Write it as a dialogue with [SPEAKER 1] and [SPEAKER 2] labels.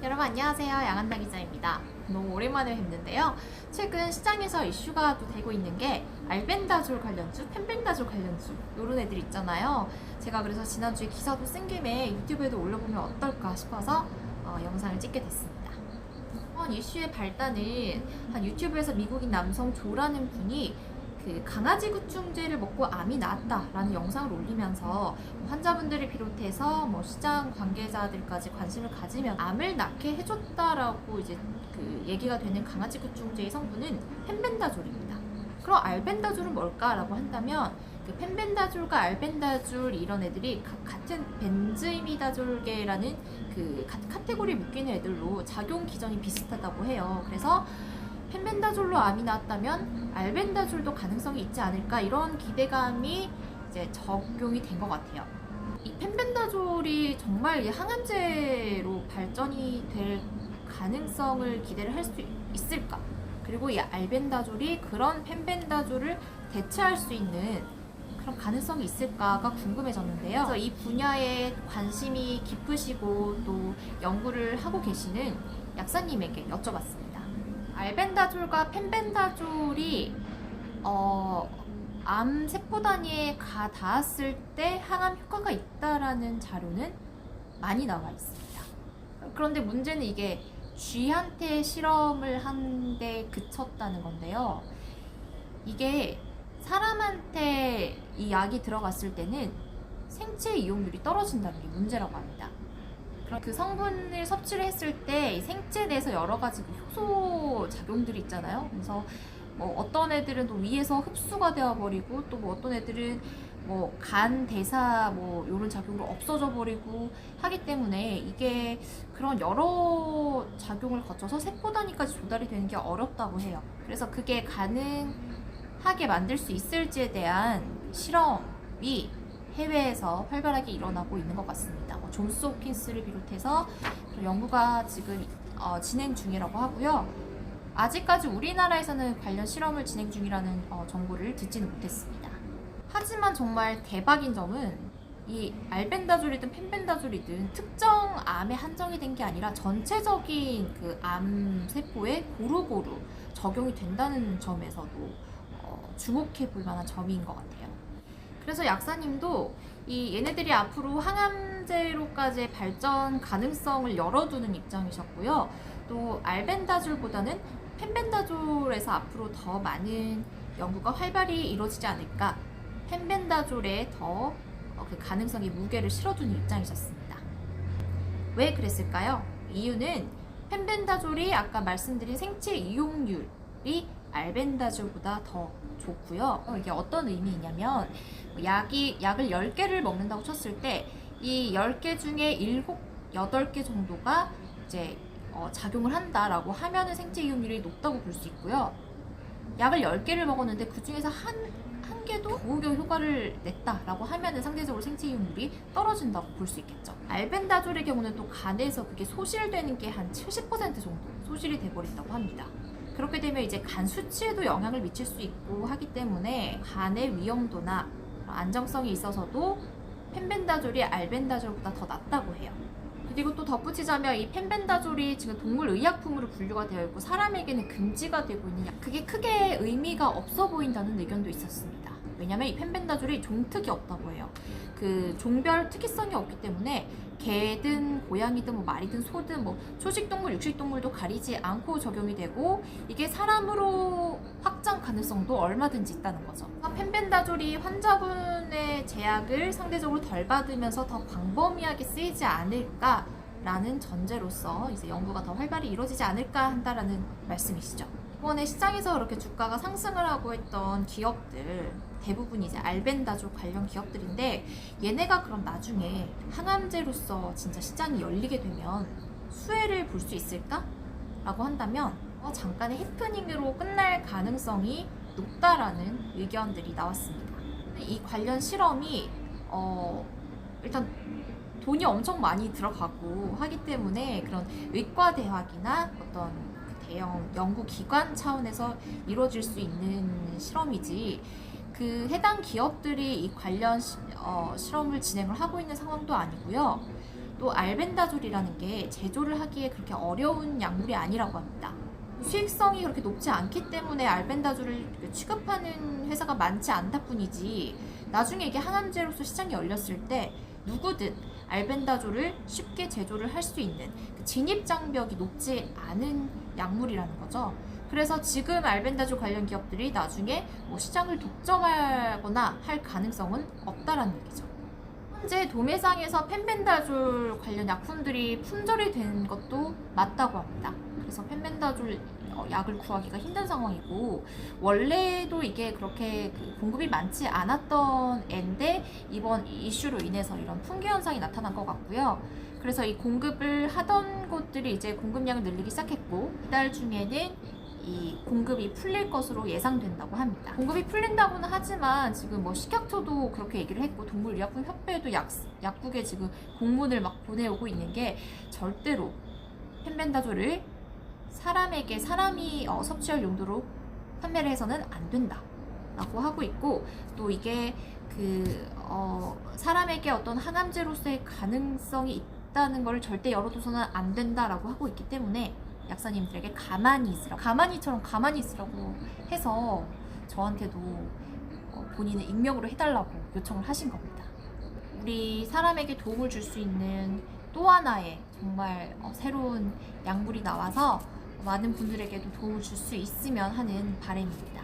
[SPEAKER 1] 여러분 안녕하세요. 양한나 기자입니다. 너무 오랜만에 뵙는데요. 최근 시장에서 이슈가 또 되고 있는 게 알벤다졸 관련주, 펜벤다졸 관련주 이런 애들 있잖아요. 제가 그래서 지난주에 기사도 쓴 김에 유튜브에도 올려보면 어떨까 싶어서 영상을 찍게 됐습니다. 이번 이슈의 발단은 한 유튜브에서 미국인 남성 조라는 분이 그 강아지 구충제를 먹고 암이 나았다라는 영상을 올리면서 환자분들을 비롯해서 시장 관계자들까지 관심을 가지면 암을 낳게 해줬다라고 이제 그 얘기가 되는 강아지 구충제의 성분은 펜벤다졸입니다. 그럼 알벤다졸은 뭘까라고 한다면 그 펜벤다졸과 알벤다졸 이런 애들이 같은 벤즈이미다졸계라는 그 카테고리에 묶이는 애들로 작용 기전이 비슷하다고 해요. 그래서 펜벤다졸로 암이 나왔다면 알벤다졸도 가능성이 있지 않을까 이런 기대감이 이제 적용이 된 것 같아요. 이 펜벤다졸이 정말 항암제로 발전이 될 가능성을 기대를 할 수 있을까? 그리고 이 알벤다졸이 그런 펜벤다졸을 대체할 수 있는 그런 가능성이 있을까가 궁금해졌는데요. 그래서 이 분야에 관심이 깊으시고 또 연구를 하고 계시는 약사님에게 여쭤봤습니다. 알벤다졸과 펜벤다졸이 암 세포 단위에 닿았을 때 항암 효과가 있다라는 자료는 많이 나와 있습니다. 그런데 문제는 이게 쥐한테 실험을 한데 그쳤다는 건데요. 이게 사람한테 이 약이 들어갔을 때는 생체 이용률이 떨어진다는 게 문제라고 합니다. 그 성분을 섭취를 했을 때 생체 내에서 여러 가지 효소 작용들이 있잖아요. 그래서 어떤 애들은 또 위에서 흡수가 되어버리고 또 어떤 애들은 간 대사 이런 작용으로 없어져 버리고 하기 때문에 이게 그런 여러 작용을 거쳐서 세포 단위까지 조달이 되는 게 어렵다고 해요. 그래서 그게 가능하게 만들 수 있을지에 대한 실험이 해외에서 활발하게 일어나고 있는 것 같습니다. 존스 홉킨스를 비롯해서 연구가 지금 진행 중이라고 하고요. 아직까지 우리나라에서는 관련 실험을 진행 중이라는 정보를 듣지는 못했습니다. 하지만 정말 대박인 점은 이 알벤다졸이든 펜벤다졸이든 특정 암에 한정이 된 게 아니라 전체적인 그 암 세포에 고루고루 적용이 된다는 점에서도 주목해 볼 만한 점인 것 같아요. 그래서 약사님도 얘네들이 앞으로 항암제로까지의 발전 가능성을 열어두는 입장이셨고요. 또 알벤다졸보다는 펜벤다졸에서 앞으로 더 많은 연구가 활발히 이루어지지 않을까, 펜벤다졸에 더 그 가능성의 무게를 실어두는 입장이셨습니다. 왜 그랬을까요? 이유는 펜벤다졸이 아까 말씀드린 생체 이용률이 알벤다졸보다 더 좋고요. 이게 어떤 의미냐면 약을 10개를 먹는다고 쳤을 때 이 10개 중에 7, 8개 정도가 이제 작용을 한다라고 하면은 생체 이용률이 높다고 볼 수 있고요. 약을 10개를 먹었는데 그 중에서 한 개도 겨우겨우 효과를 냈다라고 하면은 상대적으로 생체 이용률이 떨어진다고 볼 수 있겠죠. 알벤다졸의 경우는 또 간에서 그게 소실되는 게 한 70% 정도 소실이 돼버린다고 합니다. 그렇게 되면 이제 간 수치에도 영향을 미칠 수 있고 하기 때문에 간의 위험도나 안정성이 있어서도 펜벤다졸이 알벤다졸보다 더 낫다고 해요. 그리고 또 덧붙이자면 이 펜벤다졸이 지금 동물 의약품으로 분류가 되어 있고 사람에게는 금지가 되고 있는 약, 그게 크게 의미가 없어 보인다는 의견도 있었습니다. 왜냐면 이 펜벤다졸이 종특이 없다고 해요. 그 종별 특이성이 없기 때문에 개든 고양이든 말이든 소든 초식동물, 육식동물도 가리지 않고 적용이 되고 이게 사람으로 확장 가능성도 얼마든지 있다는 거죠. 펜벤다졸이 환자분의 제약을 상대적으로 덜 받으면서 더 광범위하게 쓰이지 않을까라는 전제로서 이제 연구가 더 활발히 이루어지지 않을까 한다라는 말씀이시죠. 이번에 시장에서 그렇게 주가가 상승을 하고 했던 기업들 대부분이 이제 알벤다졸 관련 기업들인데 얘네가 그럼 나중에 항암제로서 진짜 시장이 열리게 되면 수혜를 볼 수 있을까? 라고 한다면 잠깐의 해프닝으로 끝날 가능성이 높다라는 의견들이 나왔습니다. 이 관련 실험이 일단 돈이 엄청 많이 들어가고 하기 때문에 그런 의과대학이나 어떤 대형 연구기관 차원에서 이루어질 수 있는 실험이지 그 해당 기업들이 이 관련 실험을 진행을 하고 있는 상황도 아니고요. 또 알벤다졸이라는 게 제조를 하기에 그렇게 어려운 약물이 아니라고 합니다. 수익성이 그렇게 높지 않기 때문에 알벤다졸을 취급하는 회사가 많지 않다 뿐이지, 나중에 이게 항암제로서 시장이 열렸을 때 누구든 알벤다졸을 쉽게 제조를 할 수 있는 그 진입 장벽이 높지 않은 약물이라는 거죠. 그래서 지금 알벤다졸 관련 기업들이 나중에 뭐 시장을 독점하거나 할 가능성은 없다라는 얘기죠. 현재 도매상에서 펜벤다졸 관련 약품들이 품절이 된 것도 맞다고 합니다. 그래서 펜벤다졸 약을 구하기가 힘든 상황이고, 원래도 이게 그렇게 공급이 많지 않았던 앤데 이번 이슈로 인해서 이런 품귀 현상이 나타난 것 같고요. 그래서 이 공급을 하던 곳들이 이제 공급량을 늘리기 시작했고, 이달 중에는 이 공급이 풀릴 것으로 예상된다고 합니다. 공급이 풀린다고는 하지만 지금 뭐 식약처도 그렇게 얘기를 했고, 동물의약품협회도 약국에 지금 공문을 막 보내오고 있는 게, 절대로 펜벤다졸을 사람이 섭취할 용도로 판매를 해서는 안 된다 라고 하고 있고, 또 이게 사람에게 어떤 항암제로서의 가능성이 있다는 걸 절대 열어둬서는 안 된다라고 하고 있기 때문에 약사님들에게 가만히 있으라고 해서 저한테도 본인은 익명으로 해달라고 요청을 하신 겁니다. 우리 사람에게 도움을 줄 수 있는 또 하나의 정말 새로운 약물이 나와서 많은 분들에게도 도움을 줄 수 있으면 하는 바람입니다.